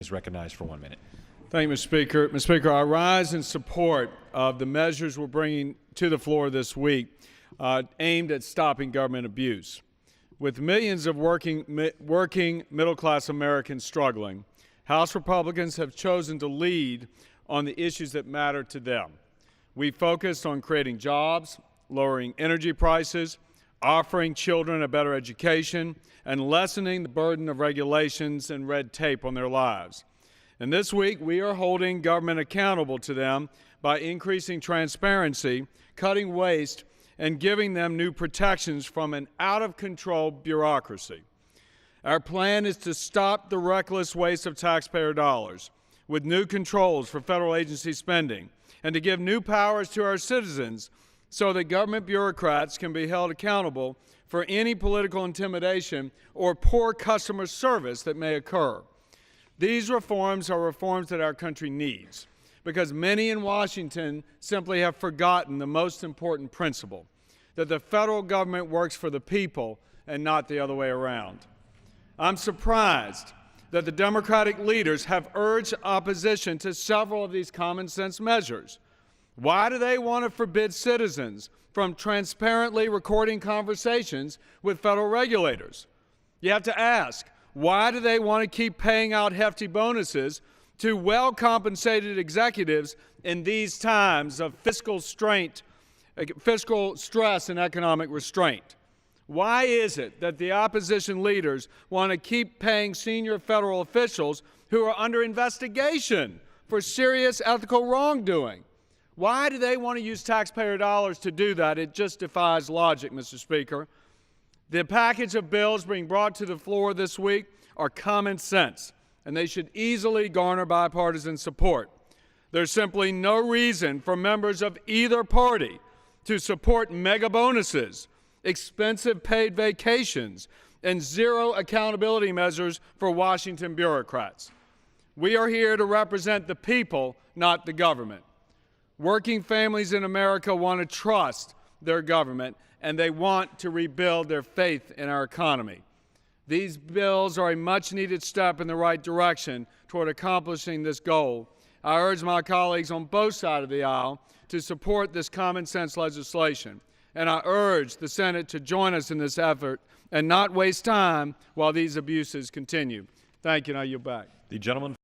is recognized for 1 minute. Thank you, Mr. Speaker. Mr. Speaker, I rise in support of the measures we're bringing to the floor this week aimed at stopping government abuse. With millions of working middle-class Americans struggling, House Republicans have chosen to lead on the issues that matter to them. We focused on creating jobs, lowering energy prices, offering children a better education, and lessening the burden of regulations and red tape on their lives. And this week, we are holding government accountable to them by increasing transparency, cutting waste, and giving them new protections from an out-of-control bureaucracy. Our plan is to stop the reckless waste of taxpayer dollars with new controls for federal agency spending and to give new powers to our citizens so that government bureaucrats can be held accountable for any political intimidation or poor customer service that may occur. These reforms are reforms that our country needs because many in Washington simply have forgotten the most important principle, that the federal government works for the people and not the other way around. I'm surprised that the Democratic leaders have urged opposition to several of these common sense measures. Why do they want to forbid citizens from transparently recording conversations with federal regulators? You have to ask, why do they want to keep paying out hefty bonuses to well-compensated executives in these times of fiscal stress and economic restraint? Why is it that the opposition leaders want to keep paying senior federal officials who are under investigation for serious ethical wrongdoing? Why do they want to use taxpayer dollars to do that? It just defies logic, Mr. Speaker. The package of bills being brought to the floor this week are common sense, and they should easily garner bipartisan support. There's simply no reason for members of either party to support mega bonuses, expensive paid vacations, and zero accountability measures for Washington bureaucrats. We are here to represent the people, not the government. Working families in America want to trust their government, and they want to rebuild their faith in our economy. These bills are a much-needed step in the right direction toward accomplishing this goal. I urge my colleagues on both sides of the aisle to support this common-sense legislation, and I urge the Senate to join us in this effort and not waste time while these abuses continue. Thank you, and I yield back. The gentleman